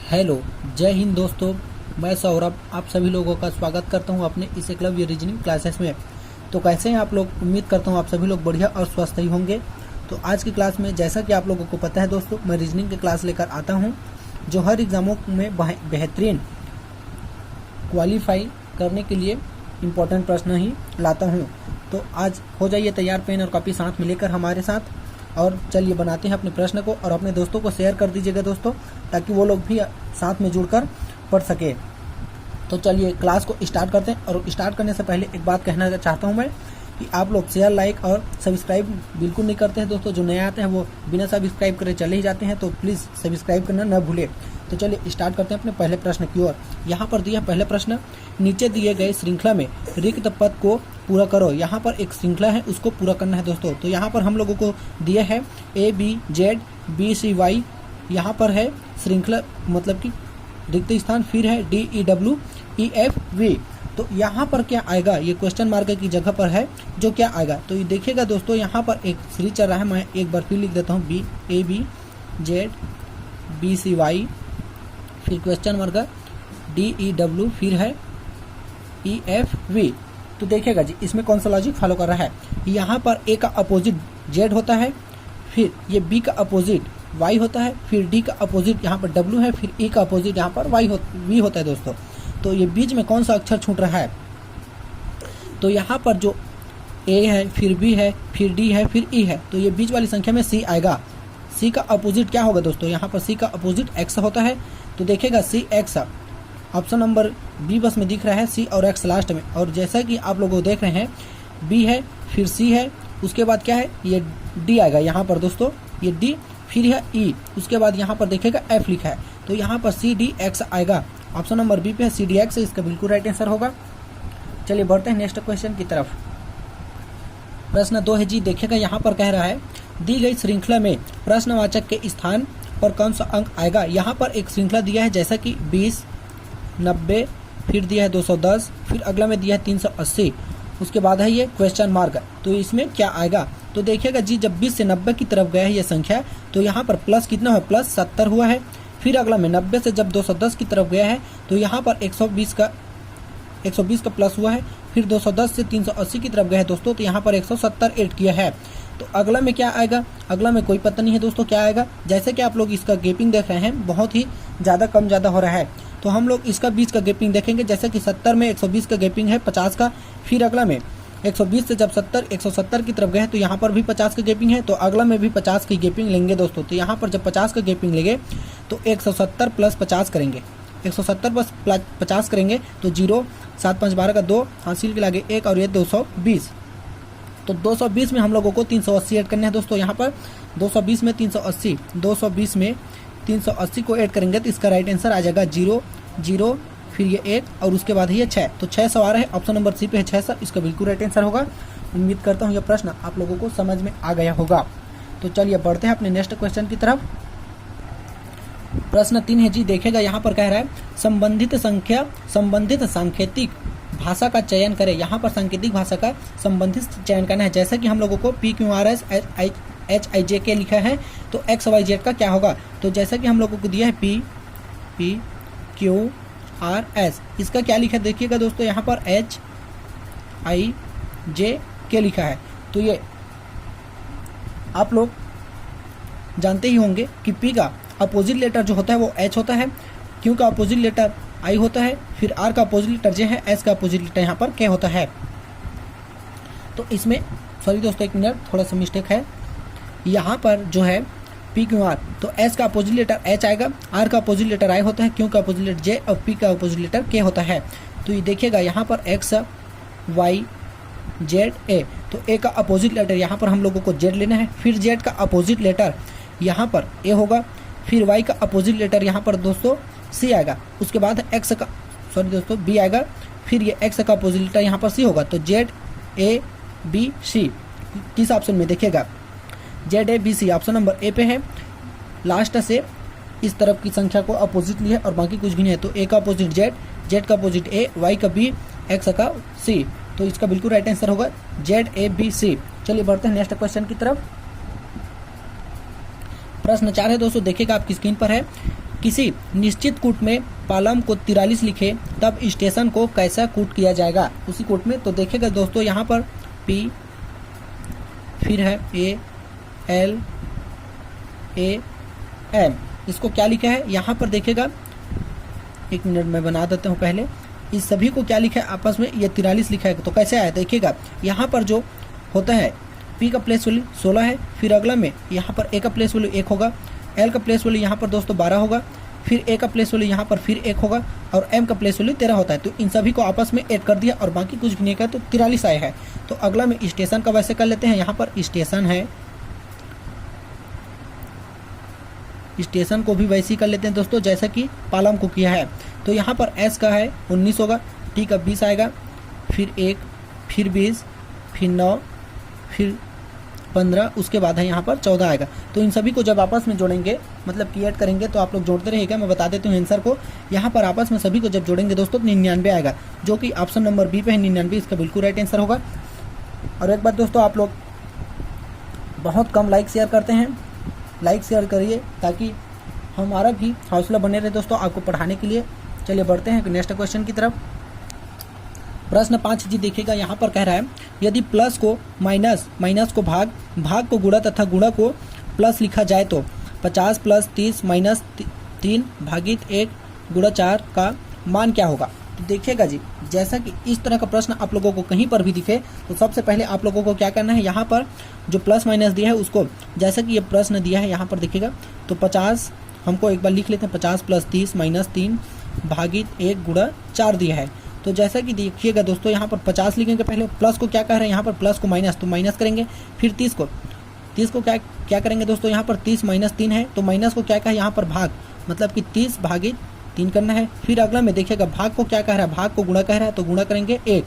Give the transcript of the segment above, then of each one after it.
Hello, जय हिंद दोस्तों। मैं सौरभ आप सभी लोगों का स्वागत करता हूं अपने इस एकलव्य रीजनिंग क्लासेस में। तो कैसे हैं आप लोग? उम्मीद करता हूं आप सभी लोग बढ़िया और स्वस्थ ही होंगे। तो आज की क्लास में जैसा कि आप लोगों को पता है दोस्तों, मैं रीजनिंग की क्लास लेकर आता हूं जो हर एग्जामों में बेहतरीन क्वालिफाई करने के लिए इम्पोर्टेंट प्रश्न ही लाता हूँ। तो आज हो जाइए तैयार, पेन और कॉपी साथ में लेकर हमारे साथ, और चलिए बनाते हैं अपने प्रश्न को और अपने दोस्तों को शेयर कर दीजिएगा दोस्तों, ताकि वो लोग भी साथ में जुड़कर पढ़ सके। तो चलिए क्लास को स्टार्ट करते हैं। और स्टार्ट करने से पहले एक बात कहना चाहता हूँ मैं कि आप लोग शेयर, लाइक और सब्सक्राइब बिल्कुल नहीं करते हैं दोस्तों। जो नए आते हैं वो बिना सब्सक्राइब करे चले ही जाते हैं, तो प्लीज़ सब्सक्राइब करना न भूलें। तो चलिए स्टार्ट करते हैं अपने पहले प्रश्न की ओर। यहाँ पर दिया पहले प्रश्न, नीचे दिए गए श्रृंखला में रिक्त पद को पूरा करो। यहाँ पर एक श्रृंखला है, उसको पूरा करना है दोस्तों। तो यहाँ पर हम लोगों को दिया है ABZ BCY, यहाँ पर है श्रृंखला मतलब कि रिक्त स्थान, फिर है DEWEFV। तो यहाँ पर क्या आएगा, ये क्वेश्चन मार्क की जगह पर है, जो क्या आएगा तो ये देखिएगा दोस्तों। यहाँ पर एक सीरीज चल रहा है, मैं एक बार फिर लिख देता हूँ ABZ BCY, फिर क्वेश्चन मार्क DEW, फिर है EFV। तो देखिएगा जी, इसमें कौन सा लॉजिक फॉलो कर रहा है। यहाँ पर A का अपोजिट Z होता है, फिर ये B का अपोजिट Y होता है, फिर D का अपोजिट यहाँ पर W है, फिर E का अपोजिट यहाँ पर V होता है दोस्तों। तो ये बीच में कौन सा अक्षर छूट रहा है, तो यहाँ पर जो A है, फिर B है, फिर D है, फिर E है, तो ये बीच वाली संख्या में C आएगा। C का अपोजिट क्या होगा दोस्तों, यहाँ पर C का अपोजिट X होता है। तो देखिएगा CX, ऑप्शन नंबर B बस में दिख रहा है, C और X लास्ट में। और जैसा कि आप लोग देख रहे हैं, B है, फिर C है, उसके बाद क्या है, ये D आएगा यहाँ पर दोस्तों, ये D, फिर है E, उसके बाद यहाँ पर देखिएगा F लिखा है, तो यहाँ पर CDX आएगा। ऑप्शन नंबर B पे है CDX, इसका बिल्कुल राइट आंसर होगा। चलिए बढ़ते हैं नेक्स्ट क्वेश्चन की तरफ। प्रश्न 2 है जी, देखिएगा यहाँ पर कह रहा है, दी गई श्रृंखला में प्रश्नवाचक के स्थान पर कौन सा अंक आएगा। यहाँ पर एक श्रृंखला दिया है, जैसा कि 20, 90, फिर दिया है 210, फिर अगला में दिया है 380, उसके बाद है ये क्वेश्चन मार्क। तो इसमें क्या आएगा, तो देखिएगा जी, जब 20 से 90 की तरफ गया है ये संख्या, तो यहाँ पर प्लस कितना है, प्लस 70 हुआ है। फिर अगला में 90 से जब 210 की तरफ गया है, तो यहाँ पर 120 का प्लस हुआ है। फिर 210 से 380 की तरफ गया है दोस्तों, तो यहाँ पर 170 ऐड किया है। तो अगला में क्या आएगा, अगला में कोई पता नहीं है दोस्तों क्या आएगा। जैसे कि आप लोग इसका गैपिंग देख रहे हैं, बहुत ही ज़्यादा कम ज़्यादा हो रहा है, तो हम लोग इसका 20 का गैपिंग देखेंगे। जैसे कि 70 में 120 का गैपिंग है 50 का, फिर अगला में 120 से जब 170 की तरफ गए तो यहाँ पर भी 50 का गैपिंग है, तो अगला में भी 50 की गैपिंग लेंगे दोस्तों। तो यहाँ पर जब 50 का गैपिंग लेंगे तो 170 प्लस 50 करेंगे, 170 प्लस 50 करेंगे तो 0, 7 5 12 का 2, हासिल के लागे 1, और ये 220। तो 220 में हम लोगों को 380 ऐड करना है दोस्तों। यहाँ पर 220 में 380, 220 में 380 को ऐड करेंगे तो इसका राइट आंसर आ जाएगा 0 0, फिर ये 1, और उसके बाद है ये 6। तो 6 सवाल है, ऑप्शन नंबर C पे है 6 सर, इसका बिल्कुल राइट आंसर होगा। उम्मीद करता हूँ यह प्रश्न आप लोगों को समझ में आ गया होगा। तो चलिए बढ़ते हैं अपने नेक्स्ट क्वेश्चन की तरफ। प्रश्न 3 है जी, देखेगा यहाँ पर कह रहा है, संबंधित सांकेतिक भाषा का चयन करें। यहाँ पर सांकेतिक भाषा का संबंधित चयन करना है। जैसा कि हम लोगों को PQRS HIJK लिखा है, तो XYZ का क्या होगा, तो जैसा कि हम लोगों को दिया है PQRS, इसका क्या लिखा है देखिएगा दोस्तों, यहाँ पर HIJK लिखा है। तो ये आप लोग जानते ही होंगे कि P का अपोजिट लेटर जो होता है वो H होता है, Q का अपोजिट लेटर I होता है, फिर R का अपोजिट लेटर J है, S का अपोजिट लेटर यहाँ पर K होता है। तो इसमें सॉरी दोस्तों, एक मिनट, थोड़ा सा मिस्टेक है। यहाँ पर जो है PQR, तो S का अपोजिट लेटर H आएगा, R का अपोजिट लेटर I होता है, Q का अपोजिट लेटर J और P का अपोजिट लेटर K होता है। तो ये देखिएगा यहाँ पर X Y Z A, तो A का अपोजिट लेटर यहाँ पर हम लोगों को Z लेना है, फिर Z का अपोजिट लेटर यहाँ पर A होगा, फिर Y का अपोजिट लेटर यहाँ पर दोस्तों C आएगा, उसके बाद X का सॉरी दोस्तों B आएगा, फिर ये X का अपोजिट लेटर यहाँ पर C होगा। तो ZABC किस ऑप्शन में देखिएगा, ZABC ऑप्शन नंबर A पे है। लास्ट से इस तरफ की संख्या को अपोजिट ली है और बाकी कुछ भी नहीं है, तो A का अपोजिट Z, Z का अपोजिट A, Y का B, X का C, तो इसका बिल्कुल राइट आंसर होगा ZABC। चलिए बढ़ते हैं नेक्स्ट क्वेश्चन की तरफ। प्रश्न 4 है दोस्तों, देखिएगा आपकी स्क्रीन पर है, किसी निश्चित कूट में पालम को 43 लिखे तब स्टेशन को कैसा कूट किया जाएगा उसी कूट में। तो देखिएगा दोस्तों यहाँ पर P फिर है A L A M, इसको क्या लिखा है यहाँ पर देखिएगा, एक मिनट में बना देता हूँ पहले। इस सभी को क्या लिखा है आपस में, ये 43 लिखा है। तो कैसे आया देखिएगा, यहाँ पर जो होता है P का प्लेस वैल्यू 16 है, फिर अगला में यहाँ पर A का प्लेस वैल्यू 1 होगा, L का प्लेस वैल्यू यहाँ पर दोस्तों 12 होगा, फिर A का प्लेस वैल्यू यहाँ पर फिर 1 होगा और M का प्लेस वैल्यू 13 होता है। तो इन सभी को आपस में ऐड कर दिया और बाकी कुछ भी नहीं किया तो 43 आया है। तो अगला में स्टेशन का वैसे कर लेते हैं, यहाँ पर स्टेशन है, स्टेशन को भी वैसे ही कर लेते हैं दोस्तों जैसा कि पालम को किया है। तो यहाँ पर S का है 19 होगा, T का 20 आएगा, फिर 1, फिर 20, फिर 9, फिर 15, उसके बाद है यहाँ पर 14 आएगा। तो इन सभी को जब आपस में जोड़ेंगे मतलब कि ऐड करेंगे तो आप लोग जोड़ते रहिएगा, मैं बता देता हूँ आंसर को। यहाँ पर आपस में सभी को जब जोड़ेंगे दोस्तों 99 आएगा, जो कि ऑप्शन नंबर बी पे है 99, इसका बिल्कुल राइट आंसर होगा। और एक बात दोस्तों, आप लोग बहुत कम लाइक शेयर करते हैं, लाइक शेयर करिए ताकि हमारा भी हौसला बने रहे दोस्तों आपको पढ़ाने के लिए। चलिए बढ़ते हैं नेक्स्ट क्वेश्चन की तरफ। प्रश्न 5 जी देखिएगा, यहाँ पर कह रहा है यदि प्लस को माइनस, माइनस को भाग, भाग को गुणा तथा गुणा को प्लस लिखा जाए तो 50 प्लस 30 माइनस 3 भागित 1 गुणा 4 का मान क्या होगा। तो देखिएगा जी, जैसा कि इस तरह का प्रश्न आप लोगों को कहीं पर भी दिखे तो सबसे पहले आप लोगों को क्या करना है, यहाँ पर जो प्लस माइनस दिया है उसको, जैसा कि ये प्रश्न दिया है यहाँ पर देखिएगा, तो 50 हमको एक बार लिख लेते हैं, 50 प्लस 30 माइनस 3 भागित 1 गुणा 4 दिया है। तो जैसा कि देखिएगा दोस्तों यहाँ पर 50 लिखेंगे, पहले प्लस को क्या कह रहे हैं यहाँ पर, प्लस को माइनस, तो माइनस करेंगे, फिर 30 को क्या करेंगे दोस्तों, यहाँ पर 30 माइनस 3 है तो माइनस को क्या कहा यहाँ पर भाग, मतलब कि 30 भागित 3 करना है। फिर अगला में देखिएगा भाग को क्या कह रहा है, भाग को गुणा कह रहा है तो गुणा करेंगे 1।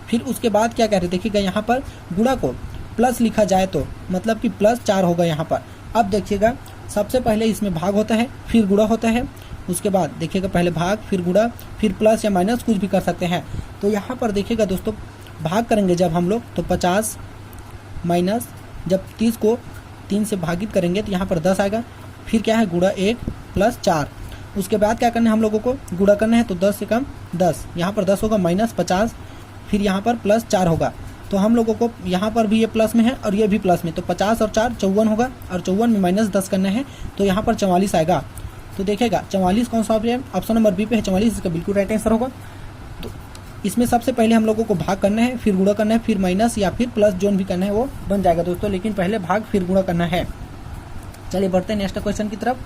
फिर उसके बाद क्या कह रहे हैं देखिएगा, यहाँ पर गुणा को प्लस लिखा जाए तो मतलब कि प्लस 4 होगा यहाँ पर। अब देखिएगा सबसे पहले इसमें भाग होता है फिर गुणा होता है, उसके बाद देखिएगा पहले भाग फिर गुणा फिर प्लस या माइनस कुछ भी कर सकते हैं। तो यहाँ पर देखिएगा दोस्तों भाग करेंगे जब हम लोग तो 50 माइनस, जब 30 को 3 से भागित करेंगे तो यहाँ पर 10 आएगा, फिर क्या है गुणा 1 प्लस 4, उसके बाद क्या करना है हम लोगों को गुणा करना है तो 10 से कम 10, यहाँ पर 10 होगा माइनस 50, फिर यहाँ पर प्लस 4 होगा। तो हम लोगों को यहाँ पर भी ये प्लस में है और ये भी प्लस में, तो 50 और 4 54 होगा और 54 में माइनस 10 करना है तो यहाँ पर 44 आएगा। तो देखिएगा 44 कौन सा है, ऑप्शन नंबर बी पे है 44, इसका बिल्कुल राइट आंसर होगा। तो इसमें सबसे पहले हम लोगों को भाग करना है, फिर गुणा करना है, फिर माइनस या फिर प्लस जोन भी करना है वो बन जाएगा दोस्तों, लेकिन पहले भाग फिर गुणा करना है। चलिए बढ़ते हैं नेक्स्ट क्वेश्चन की तरफ।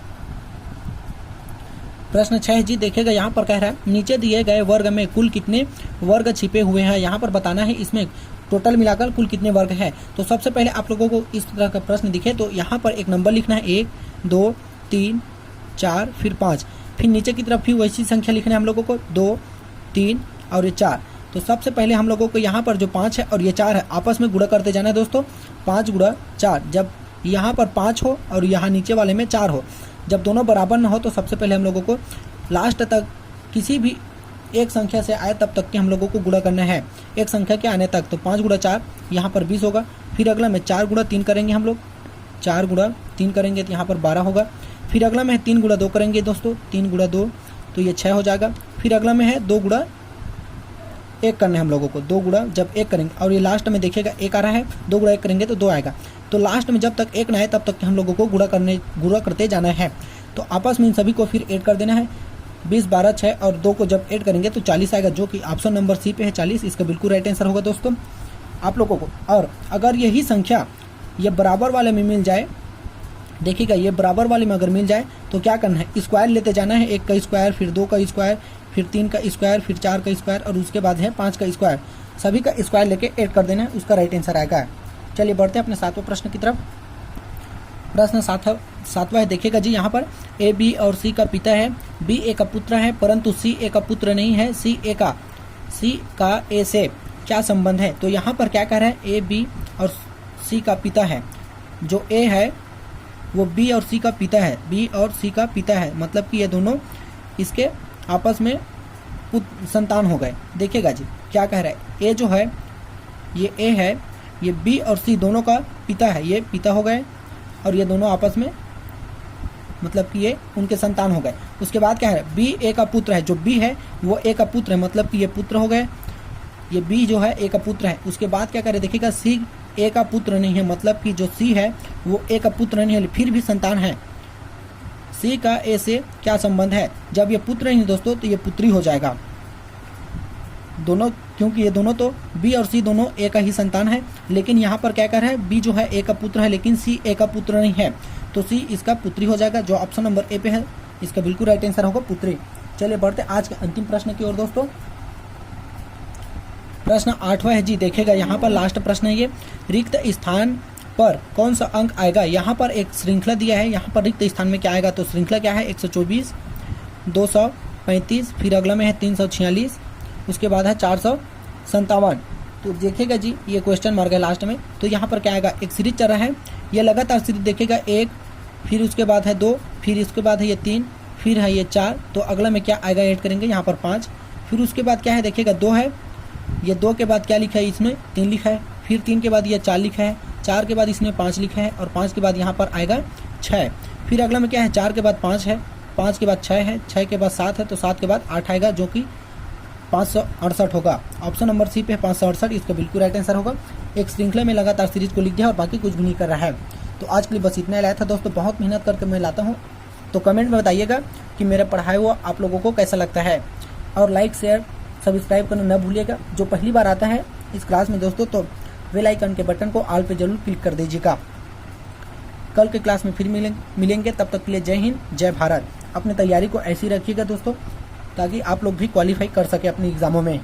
प्रश्न 6 जी देखिएगा, यहाँ पर कह रहा है नीचे दिए गए वर्ग में कुल कितने वर्ग छिपे हुए हैं, यहाँ पर बताना है इसमें टोटल मिलाकर कुल कितने वर्ग है। तो सबसे पहले आप लोगों को इस तरह का प्रश्न दिखे तो यहाँ पर एक नंबर लिखना है 1 2 3 4 फिर 5, फिर नीचे की तरफ भी वैसी संख्या लिखना है हम लोगों को 2 3 और ये 4। तो सबसे पहले हम लोगों को यहाँ पर जो 5 है और ये 4 है आपस में गुणा करते जाना है दोस्तों, 5 गुणा 4, जब यहाँ पर 5 हो और यहाँ नीचे वाले में 4 हो, जब दोनों बराबर ना हो तो सबसे पहले हम लोगों को लास्ट तक किसी भी एक संख्या से आए तब तक के हम लोगों को गुणा करना है, एक संख्या के आने तक। तो 5 गुणा 4 यहाँ पर 20 होगा, फिर अगला में 4 गुणा 3 करेंगे हम लोग, 4 गुणा 3 करेंगे तो यहाँ पर 12 होगा, फिर अगला में है 3 गुणा 2 करेंगे दोस्तों, 3 गुणा 2 तो ये 6 हो जाएगा, फिर अगला में है 2 गुणा 1 करना है हम लोगों को, 2 गुणा जब 1 करेंगे और ये लास्ट में देखिएगा 1 आ रहा है, 2 गुणा 1 करेंगे तो 2 आएगा। तो लास्ट में जब तक 1 ना आए तब तक हम लोगों को गुणा करते जाना है। तो आपस में इन सभी को फिर ऐड कर देना है, 20 12 6 और 2 को जब ऐड करेंगे तो 40 आएगा, जो कि ऑप्शन नंबर सी पे है 40, इसका बिल्कुल राइट आंसर होगा दोस्तों आप लोगों को। और अगर यही संख्या ये बराबर वाले में मिल जाए, देखिएगा ये बराबर वाले में अगर मिल जाए तो क्या करना है, स्क्वायर लेते जाना है, 1 का स्क्वायर फिर 2 का स्क्वायर फिर 3 का स्क्वायर फिर 4 का स्क्वायर और उसके बाद है 5 का स्क्वायर, सभी का स्क्वायर लेके ऐड कर देना है, उसका राइट आंसर आएगा। चलिए बढ़ते हैं अपने 7वें प्रश्न की तरफ। प्रश्न 7वां है देखिएगा जी, यहाँ पर ए बी और सी का पिता है, बी ए का पुत्र है परंतु सी ए का पुत्र नहीं है, सी का ए से क्या संबंध है। तो यहाँ पर क्या कह रहा है, ए बी और सी का पिता है, जो ए है वो बी और सी का पिता है, बी और सी का पिता है, मतलब कि ये दोनों इसके आपस में संतान हो गए। देखिएगा जी क्या कह रहा है, ए जो है ये ए है, ये बी और सी दोनों का पिता है, ये पिता हो गए और ये दोनों आपस में मतलब कि ये उनके संतान हो गए। उसके बाद क्या है, बी ए का पुत्र है, जो बी है वो ए का पुत्र है, मतलब कि ये पुत्र हो गए, ये बी जो है ए का पुत्र है। उसके बाद क्या करे, देखिएगा सी ए का पुत्र नहीं है, मतलब कि जो सी है वो ए का पुत्र नहीं है, फिर भी संतान है। सी का ए से क्या संबंध है, जब ये पुत्र नहीं दोस्तों तो ये पुत्री हो जाएगा दोनों, क्योंकि ये दोनों तो बी और सी दोनों ए का ही संतान है। लेकिन यहाँ पर क्या कर रहा है, बी जो है ए का पुत्र है लेकिन सी ए का पुत्र नहीं है, तो सी इसका पुत्री हो जाएगा, जो ऑप्शन नंबर ए पे है इसका बिल्कुल राइट आंसर होगा पुत्री। चलिए बढ़ते आज के अंतिम प्रश्न की ओर दोस्तों। प्रश्न 8वां है जी, देखेगा यहाँ पर लास्ट प्रश्न है ये, रिक्त स्थान पर कौन सा अंक आएगा। यहाँ पर एक श्रृंखला दिया है, यहाँ पर रिक्त स्थान में क्या आएगा, तो श्रृंखला क्या है 124, 235, फिर अगला में है 346, उसके बाद है 457। तो देखिएगा जी ये क्वेश्चन मार्क है लास्ट में, तो यहाँ पर क्या आएगा, एक सीरीज चल रहा है, ये लगातार सीरीज देखिएगा 1, फिर उसके बाद है 2, फिर उसके बाद है ये 3, फिर है ये 4, तो अगला में क्या आएगा ऐड करेंगे यहाँ पर 5, फिर उसके बाद क्या है देखिएगा 2 है, ये 2 के बाद क्या लिखा है इसमें 3 लिखा है, फिर 3 के बाद ये 4 लिखा है, 4 के बाद इसमें 5 लिखा है, और 5 के बाद यहाँ पर आएगा 6, फिर अगला में क्या है 4 के बाद 5 है, 5 के बाद 6 है, 6 के बाद 7 है, तो 7 के बाद 8 आएगा जो कि 568 होगा। ऑप्शन नंबर सी पे 568 इसका बिल्कुल राइट आंसर होगा। एक श्रृंखला में लगातार सीरीज को लिख दिया और बाकी कुछ भी नहीं कर रहा है। तो आज के लिए बस इतना लाया था दोस्तों, बहुत मेहनत करके मैं लाता हूँ, तो कमेंट में बताइएगा कि मेरा पढ़ाया हुआ आप लोगों को कैसा लगता है, और लाइक शेयर सब्सक्राइब करना न भूलिएगा। जो पहली बार आता है इस क्लास में दोस्तों तो बेल आइकन के बटन को ऑल पे जरूर क्लिक कर दीजिएगा। कल के क्लास में फिर मिलेंगे, तब तक के लिए जय हिंद जय भारत। अपनी तैयारी को ऐसी रखिएगा दोस्तों ताकि आप लोग भी क्वालिफाई कर सके अपने एग्जामों में।